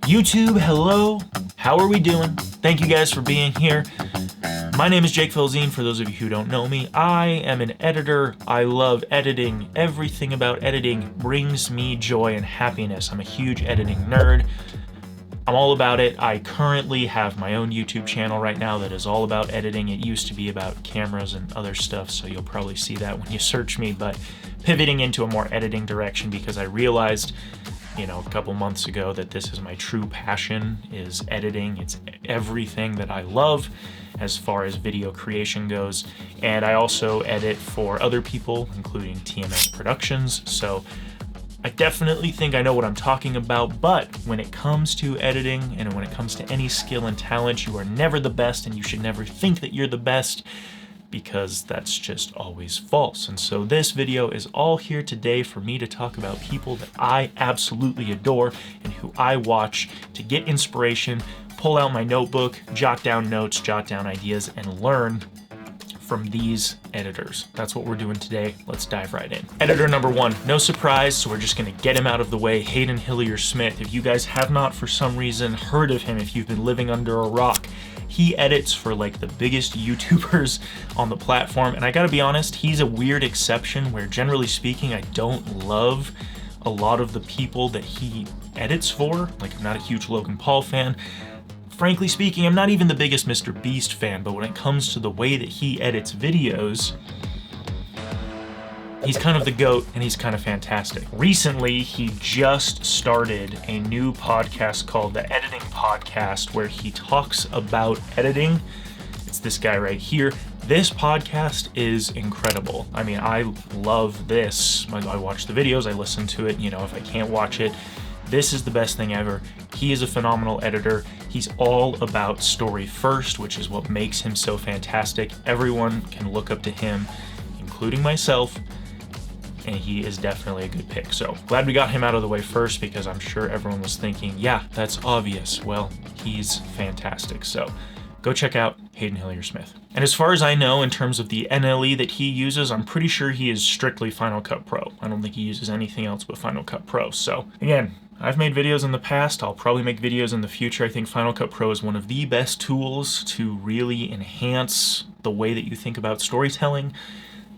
YouTube, hello. How are we doing? Thank you guys for being here. My name is Jake Felzine, for those of you who don't know me. I am an editor. I love editing. Everything about editing brings me joy and happiness. I'm a huge editing nerd. I'm all about it. I currently have my own YouTube channel right now that is all about editing. It used to be about cameras and other stuff, so you'll probably see that when you search me, but pivoting into a more editing direction because I realized, a couple months ago that this is my true passion, is editing. It's everything that I love as far as video creation goes. And I also edit for other people, including TMS Productions. So I definitely think I know what I'm talking about, but when it comes to editing and when it comes to any skill and talent, you are never the best, and you should never think that you're the best, because that's just always false. And so this video is all here today for me to talk about people that I absolutely adore and who I watch to get inspiration, pull out my notebook, jot down notes, jot down ideas, and learn from these editors. That's what we're doing today. Let's dive right in. Editor number one, no surprise, so we're just gonna get him out of the way. Hayden Hillier Smith. If you guys have not for some reason heard of him, if you've been living under a rock, he edits for like the biggest YouTubers on the platform. And I gotta be honest, he's a weird exception where generally speaking, I don't love a lot of the people that he edits for. Like, I'm not a huge Logan Paul fan. Frankly speaking, I'm not even the biggest Mr. Beast fan, but when it comes to the way that he edits videos, he's kind of the GOAT and he's kind of fantastic. Recently, he just started a new podcast called The Editing Podcast, where he talks about editing. It's this guy right here. This podcast is incredible. I mean, I love this. I watch the videos, I listen to it, if I can't watch it, this is the best thing ever. He is a phenomenal editor. He's all about story first, which is what makes him so fantastic. Everyone can look up to him, including myself, and he is definitely a good pick. So glad we got him out of the way first, because I'm sure everyone was thinking, yeah, that's obvious. Well, he's fantastic. So go check out Hayden Hillier Smith. And as far as I know, in terms of the NLE that he uses, I'm pretty sure he is strictly Final Cut Pro. I don't think he uses anything else but Final Cut Pro. So again, I've made videos in the past, I'll probably make videos in the future. I think Final Cut Pro is one of the best tools to really enhance the way that you think about storytelling.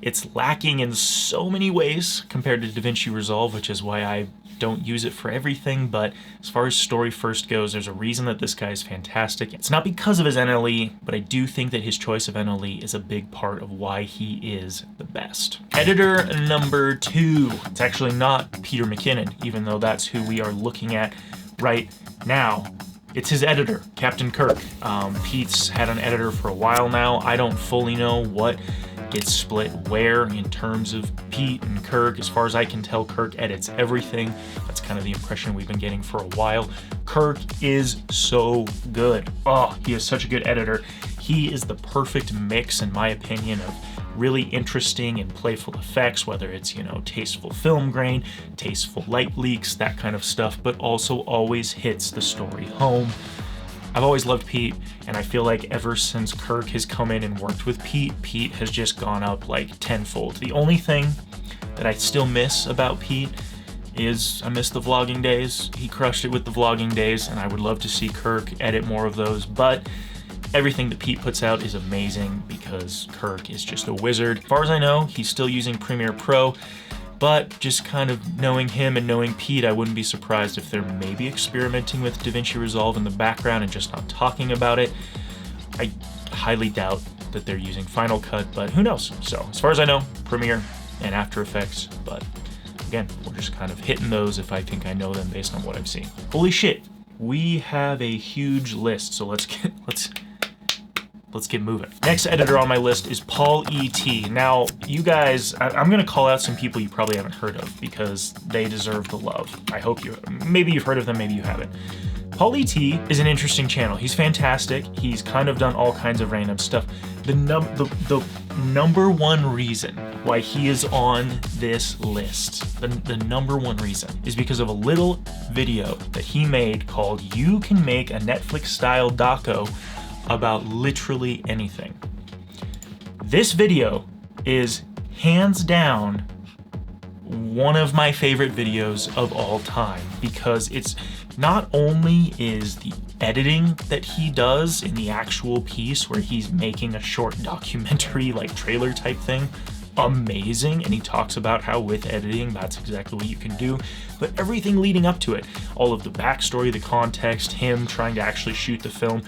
It's lacking in so many ways compared to DaVinci Resolve, which is why I don't use it for everything, but as far as story first goes, there's a reason that this guy is fantastic. It's not because of his NLE, but I do think that his choice of NLE is a big part of why he is the best. Editor number two, it's actually not Peter McKinnon, even though that's who we are looking at right now. It's his editor, Captain Kirk. Pete's had an editor for a while now. I don't fully know what gets split where in terms of Pete and Kirk. As far as I can tell, Kirk edits everything. That's kind of the impression we've been getting for a while. Kirk is so good. Oh, he is such a good editor. He is the perfect mix, in my opinion, of really interesting and playful effects, whether it's, tasteful film grain, tasteful light leaks, that kind of stuff, but also always hits the story home. I've always loved Pete, and I feel like ever since Kirk has come in and worked with Pete, Pete has just gone up like tenfold. The only thing that I still miss about Pete is I miss the vlogging days. He crushed it with the vlogging days, and I would love to see Kirk edit more of those, but everything that Pete puts out is amazing because Kirk is just a wizard. As far as I know, he's still using Premiere Pro, but just kind of knowing him and knowing Pete, I wouldn't be surprised if they're maybe experimenting with DaVinci Resolve in the background and just not talking about it. I highly doubt that they're using Final Cut, but who knows? So as far as I know, Premiere and After Effects, but again, we're just kind of hitting those if I think I know them based on what I've seen. Holy shit, we have a huge list, so let's get moving. Next editor on my list is Paul E.T. Now, you guys, I'm gonna call out some people you probably haven't heard of because they deserve the love. I hope maybe you've heard of them, maybe you haven't. Paul E.T. is an interesting channel. He's fantastic. He's kind of done all kinds of random stuff. The number one reason why he is on this list, the number one reason, is because of a little video that he made called "You Can Make a Netflix-Style Doco About Literally Anything." This video is hands down one of my favorite videos of all time because not only is the editing that he does in the actual piece where he's making a short documentary like trailer type thing amazing, and he talks about how with editing that's exactly what you can do, but everything leading up to it, all of the backstory, the context, him trying to actually shoot the film,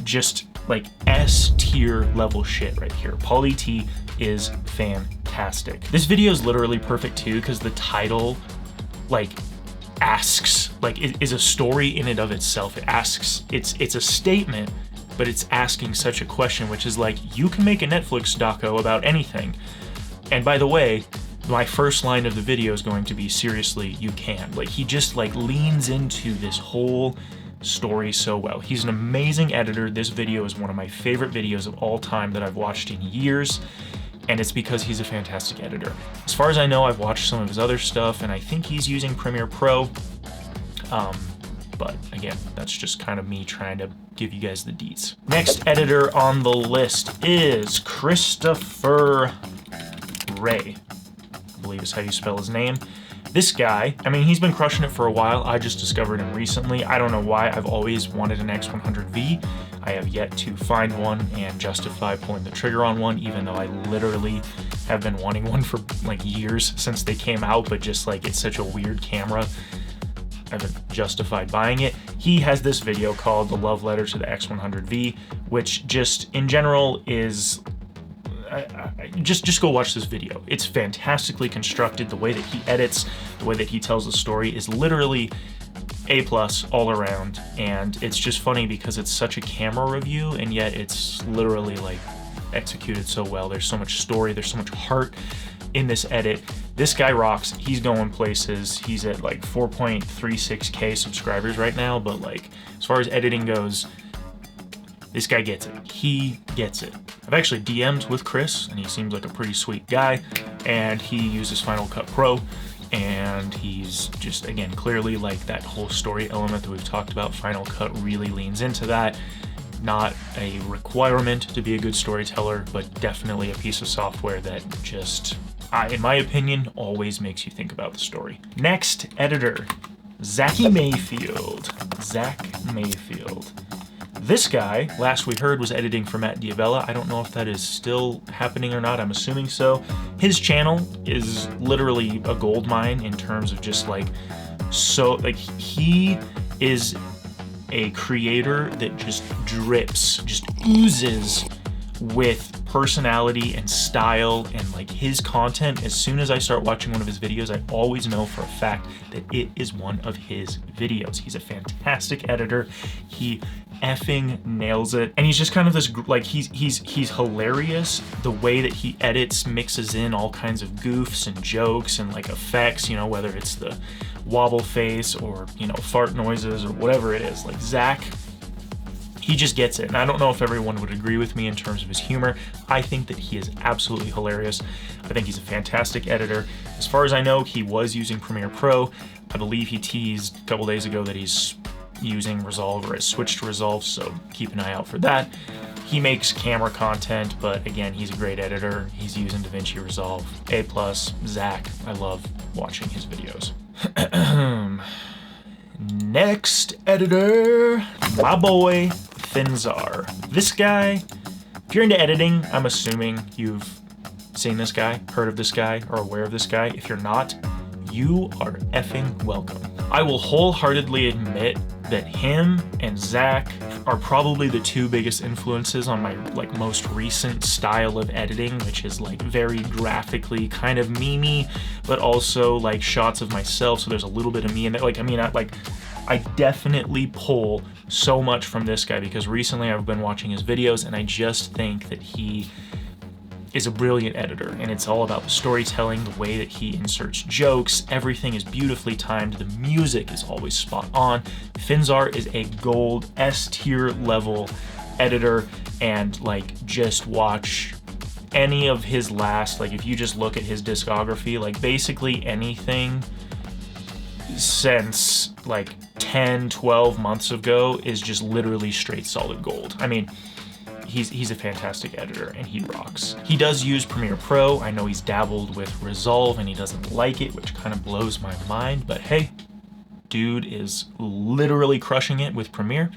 just like S tier level shit right here. Pauly T is fantastic. This video is literally perfect too because the title like asks, like it is a story in and of itself. It asks, it's a statement, but it's asking such a question, which is like, you can make a Netflix doco about anything. And by the way, my first line of the video is going to be, seriously, you can. Like, he just like leans into this whole story so well. He's an amazing editor. This video is one of my favorite videos of all time that I've watched in years, and it's because he's a fantastic editor. As far as I know, I've watched some of his other stuff, and I think he's using Premiere Pro. But again, that's just kind of me trying to give you guys the deets. Next editor on the list is Christopher Ray, I believe is how you spell his name. This guy, I mean, he's been crushing it for a while. I just discovered him recently. I don't know why. I've always wanted an X100V. I have yet to find one and justify pulling the trigger on one, even though I literally have been wanting one for like years since they came out, but just like it's such a weird camera, I haven't justified buying it. He has this video called The Love Letter to the X100V, which just in general is, just go watch this video. It's fantastically constructed. The way that he edits, the way that he tells the story is literally A+ all around. And it's just funny because it's such a camera review and yet it's literally like executed so well. There's so much story, there's so much heart in this edit. This guy rocks. He's going places. He's at like 4.36K subscribers right now, but like as far as editing goes, this guy gets it. He gets it. I've actually DM'd with Chris and he seems like a pretty sweet guy, and he uses Final Cut Pro, and he's just, again, clearly like that whole story element that we've talked about. Final Cut really leans into that. Not a requirement to be a good storyteller, but definitely a piece of software that just, in my opinion, always makes you think about the story. Next editor, Mayfield. Zach Mayfield. This guy, last we heard, was editing for Matt Diabella. I don't know if that is still happening or not. I'm assuming so. His channel is literally a gold mine in terms of just like, so like he is a creator that just drips, just oozes with personality and style, and like his content, as soon as I start watching one of his videos, I always know for a fact that it is one of his videos. He's a fantastic editor. He effing nails it, and he's just kind of this like he's hilarious. The way that he edits mixes in all kinds of goofs and jokes and like effects, you know, whether it's the wobble face or, you know, fart noises or whatever it is. Like Zach, he just gets it. And I don't know if everyone would agree with me in terms of his humor. I think that he is absolutely hilarious. I think he's a fantastic editor. As far as I know, he was using Premiere Pro. I believe he teased a couple days ago that he's using Resolve or has switched to Resolve, so keep an eye out for that. He makes camera content, but again, he's a great editor. He's using DaVinci Resolve. A+, Zach, I love watching his videos. Next editor, my boy, Finzar. This guy, if you're into editing, I'm assuming you've seen this guy, heard of this guy, or aware of this guy. If you're not, you are effing welcome. I will wholeheartedly admit that him and Zach are probably the two biggest influences on my like most recent style of editing, which is like very graphically kind of memey, but also like shots of myself, so there's a little bit of me in there. Like, I mean, I definitely pull so much from this guy because recently I've been watching his videos and I just think that he is a brilliant editor, and it's all about the storytelling, the way that he inserts jokes. Everything is beautifully timed. The music is always spot on. Finzar is a gold S-tier level editor, and like just watch any of his last, like if you just look at his discography, like basically anything since like 10, 12 months ago is just literally straight solid gold. I mean, he's a fantastic editor and he rocks. He does use Premiere Pro. I know he's dabbled with Resolve and he doesn't like it, which kind of blows my mind, but hey, Dude is literally crushing it with Premiere.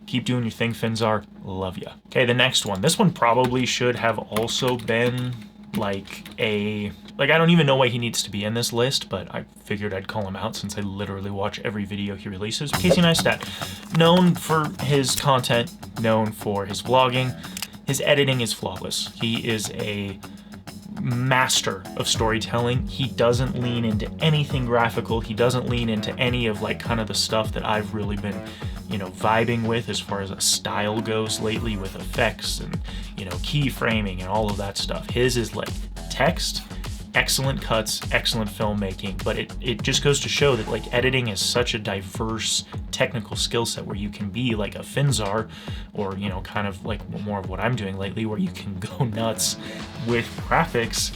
Keep doing your thing, Finzar. Love ya. Okay, the next one. This one probably should have also been like I don't even know why he needs to be in this list, but I figured I'd call him out since I literally watch every video he releases. Casey Neistat, known for his content, known for his vlogging. His editing is flawless. He is a master of storytelling. He doesn't lean into anything graphical. He doesn't lean into any of like kind of the stuff that I've really been, you know, vibing with as far as a style goes lately with effects and, you know, keyframing and all of that stuff. His is like text, excellent cuts, excellent filmmaking, but it just goes to show that like editing is such a diverse technical skill set where you can be like a Finzar or, you know, kind of like more of what I'm doing lately where you can go nuts with graphics,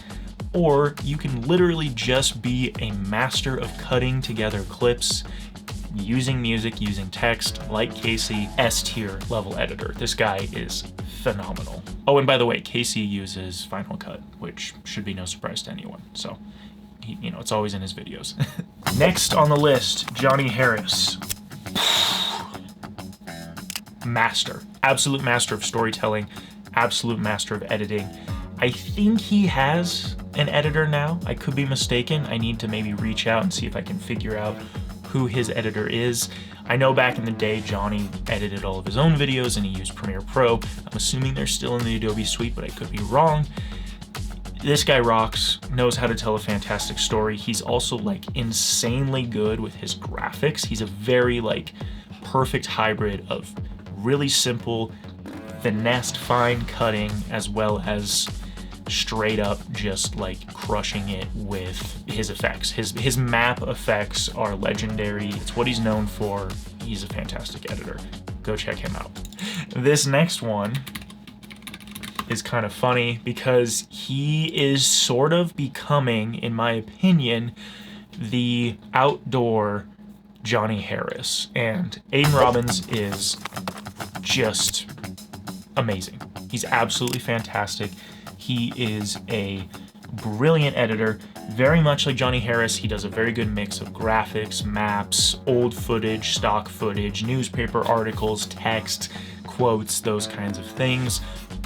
or you can literally just be a master of cutting together clips using music, using text, like Casey, S-tier level editor. This guy is phenomenal. Oh, and by the way, Casey uses Final Cut, which should be no surprise to anyone. So, you know, it's always in his videos. Next on the list, Johnny Harris. Master, absolute master of storytelling, absolute master of editing. I think he has an editor now. I could be mistaken. I need to maybe reach out and see if I can figure out who his editor is. I know back in the day, Johnny edited all of his own videos and he used Premiere Pro. I'm assuming they're still in the Adobe suite, but I could be wrong. This guy rocks, knows how to tell a fantastic story. He's also like insanely good with his graphics. He's a very like perfect hybrid of really simple, finessed, fine cutting, as well as straight up just like crushing it with his effects. His map effects are legendary. It's what he's known for. He's a fantastic editor. Go check him out. This next one is kind of funny because he is sort of becoming, in my opinion, the outdoor Johnny Harris. And Aidin Robbins is just amazing. He's absolutely fantastic. He is a brilliant editor, very much like Johnny Harris. He does a very good mix of graphics, maps, old footage, stock footage, newspaper articles, text, quotes, those kinds of things,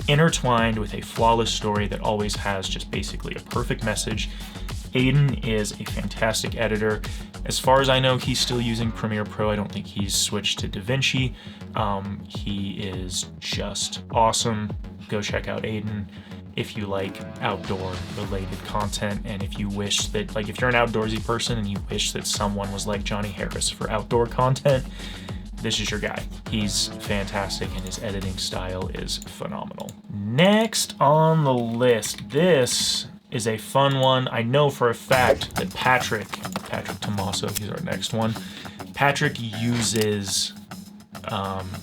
intertwined with a flawless story that always has just basically a perfect message. Hayden is a fantastic editor. As far as I know, he's still using Premiere Pro. I don't think he's switched to DaVinci. He is just awesome. Go check out Hayden if you like outdoor related content, and if you wish that, like, if you're an outdoorsy person and you wish that someone was like Johnny Harris for outdoor content, this is your guy. He's fantastic and his editing style is phenomenal. Next on the list, this is a fun one. I know for a fact that Patrick Tomasso, he's our next one. Patrick uses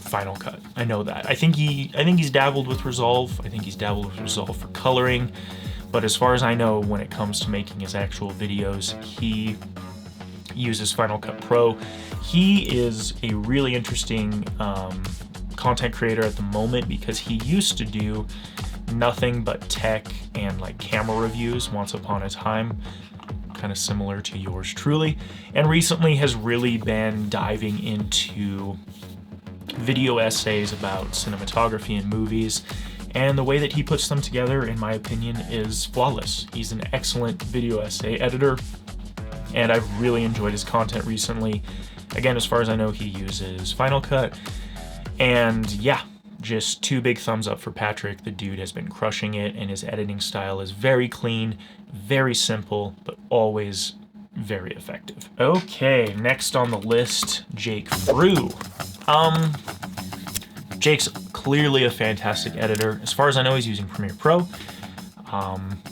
Final Cut. I know that. I think he's dabbled with Resolve. I think he's dabbled with Resolve for coloring. But as far as I know, when it comes to making his actual videos, he uses Final Cut Pro. He is a really interesting content creator at the moment because he used to do nothing but tech and like camera reviews once upon a time, kind of similar to yours truly, and recently has really been diving into video essays about cinematography and movies, and the way that he puts them together, in my opinion, is flawless. He's an excellent video essay editor, and I've really enjoyed his content recently. Again, as far as I know, he uses Final Cut, and yeah, just two big thumbs up for Patrick. The dude has been crushing it, and his editing style is very clean, very simple, but always very effective. Okay, next on the list, Jake Frew. Jake's clearly a fantastic editor. As far as I know, he's using Premiere Pro.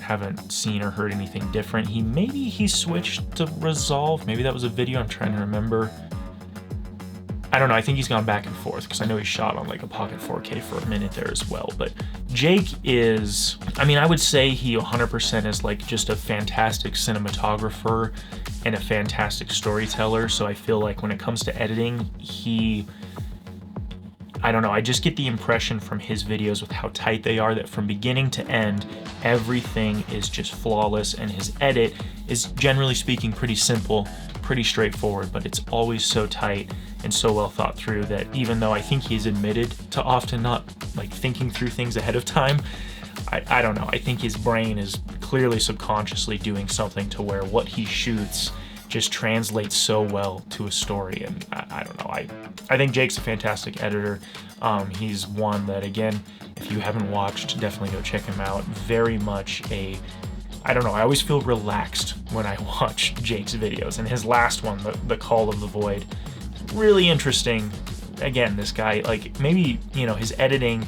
Haven't seen or heard anything different. Maybe he switched to Resolve. Maybe that was a video, I'm trying to remember. I don't know, I think he's gone back and forth because I know he shot on like a Pocket 4K for a minute there as well. But Jake is, I mean, I would say he 100% is like just a fantastic cinematographer and a fantastic storyteller. So I feel like when it comes to editing, I don't know, I just get the impression from his videos with how tight they are that from beginning to end, everything is just flawless, and his edit is, generally speaking, pretty simple, pretty straightforward, but it's always so tight and so well thought through that even though I think he's admitted to often not like thinking through things ahead of time, I don't know. I think his brain is clearly subconsciously doing something to where what he shoots just translates so well to a story. And I don't know. I think Jake's a fantastic editor. He's one that, again, if you haven't watched, definitely go check him out. Very much I don't know, I always feel relaxed when I watch Jake's videos. And his last one, the Call of the Void, really interesting. Again, this guy, like, maybe, you know, his editing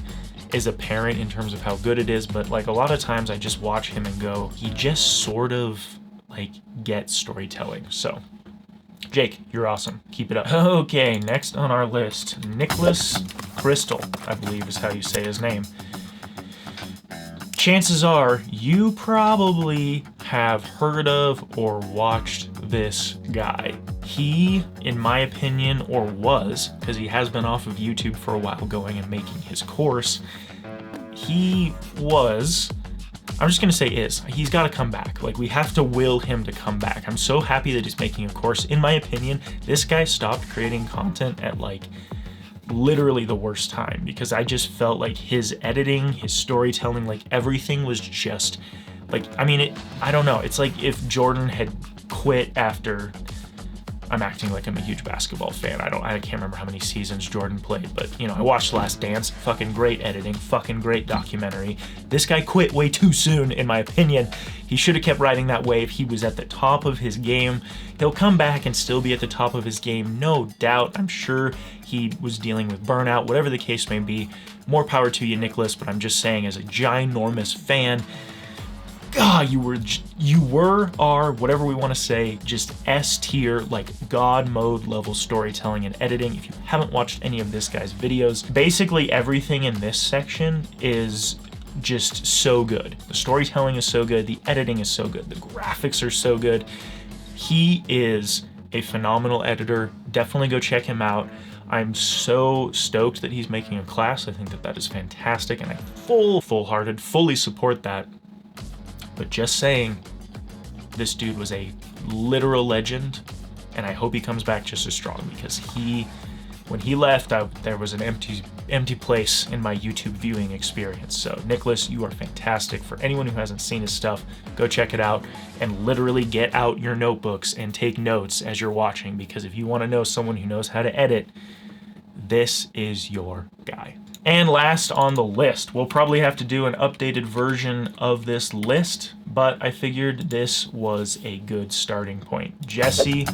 is apparent in terms of how good it is, but like a lot of times I just watch him and go, he just sort of like gets storytelling. So Jake, you're awesome. Keep it up. Okay, next on our list, Niklas Christl, I believe is how you say his name. Chances are you probably have heard of or watched this guy. He, in my opinion, or was, because he has been off of YouTube for a while going and making his course, he was, I'm just going to say he's got to come back. Like, we have to will him to come back. I'm so happy that he's making a course. In my opinion, this guy stopped creating content at like literally the worst time, because I just felt like his editing, his storytelling, like everything was just like, I mean, I don't know. It's like if Jordan had quit after, I'm acting like I'm a huge basketball fan. I can't remember how many seasons Jordan played, but you know, I watched Last Dance, fucking great editing, fucking great documentary. This guy quit way too soon, in my opinion. He should have kept riding that wave. He was at the top of his game. He'll come back and still be at the top of his game, no doubt. I'm sure he was dealing with burnout, whatever the case may be. More power to you, Niklas, but I'm just saying, as a ginormous fan, God, are, whatever we want to say, just S tier, like God mode level storytelling and editing. If you haven't watched any of this guy's videos, basically everything in this section is just so good. The storytelling is so good, the editing is so good, the graphics are so good. He is a phenomenal editor. Definitely go check him out. I'm so stoked that he's making a class. I think that is fantastic, and I full-hearted, fully support that. But just saying, this dude was a literal legend, and I hope he comes back just as strong, because when he left, there was an empty place in my YouTube viewing experience. So Niklas, you are fantastic. For anyone who hasn't seen his stuff, go check it out and literally get out your notebooks and take notes as you're watching, because if you want to know someone who knows how to edit, this is your guy. And last on the list, we'll probably have to do an updated version of this list, but I figured this was a good starting point. Jesse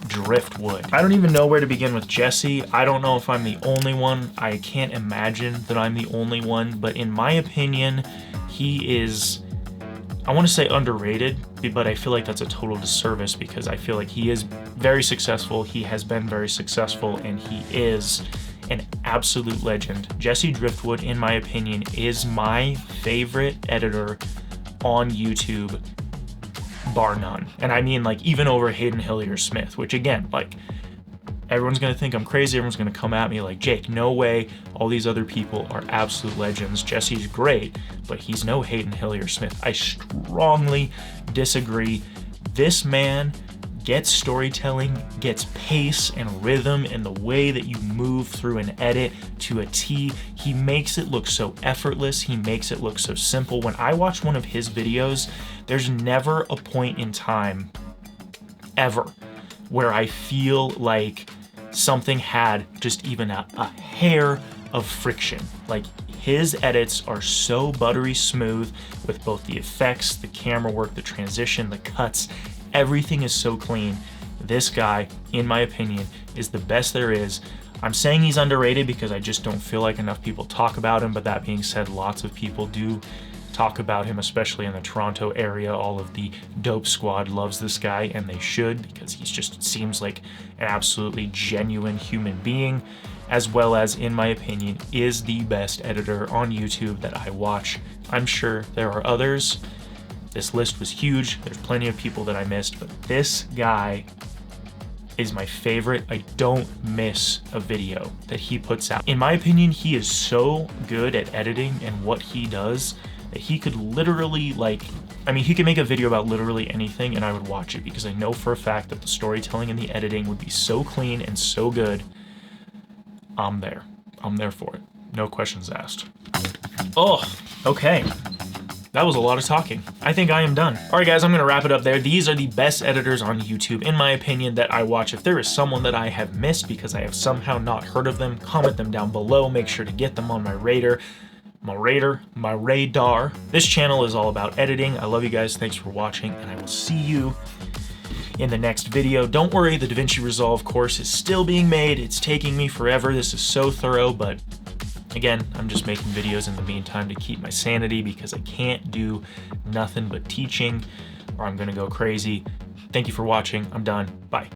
Driftwood. I don't even know where to begin with Jesse. I don't know if I'm the only one. I can't imagine that I'm the only one, but in my opinion, he is, I want to say underrated, but I feel like that's a total disservice, because I feel like he is very successful. He has been very successful, and he is an absolute legend. Jesse Driftwood, in my opinion, is my favorite editor on YouTube, bar none. And I mean, like, even over Hayden, Hillier, Smith, which again, like, everyone's gonna think I'm crazy. Everyone's gonna come at me like, Jake, no way. All these other people are absolute legends. Jesse's great, but he's no Hayden, Hillier, Smith. I strongly disagree. This man gets storytelling, gets pace and rhythm and the way that you move through an edit to a T. He makes it look so effortless. He makes it look so simple. When I watch one of his videos, there's never a point in time, ever, where I feel like something had just even a hair of friction. Like, his edits are so buttery smooth with both the effects, the camera work, the transition, the cuts. Everything is so clean. This guy, in my opinion, is the best there is. I'm saying he's underrated because I just don't feel like enough people talk about him, but that being said, lots of people do talk about him, especially in the Toronto area. All of the Dope Squad loves this guy, and they should, because he just seems like an absolutely genuine human being, as well as, in my opinion, is the best editor on YouTube that I watch. I'm sure there are others. This list was huge. There's plenty of people that I missed, but this guy is my favorite. I don't miss a video that he puts out. In my opinion, he is so good at editing and what he does that he could literally, like, I mean, he could make a video about literally anything and I would watch it because I know for a fact that the storytelling and the editing would be so clean and so good. I'm there. I'm there for it. No questions asked. Oh, okay. That was a lot of talking. I think I am done. All right, guys, I'm gonna wrap it up there. These are the best editors on YouTube, in my opinion, that I watch. If there is someone that I have missed because I have somehow not heard of them, comment them down below. Make sure to get them on my radar. This channel is all about editing. I love you guys. Thanks for watching, and I will see you in the next video. Don't worry, the DaVinci Resolve course is still being made. It's taking me forever. This is so thorough, but again, I'm just making videos in the meantime to keep my sanity because I can't do nothing but teaching or I'm gonna go crazy. Thank you for watching. I'm done. Bye.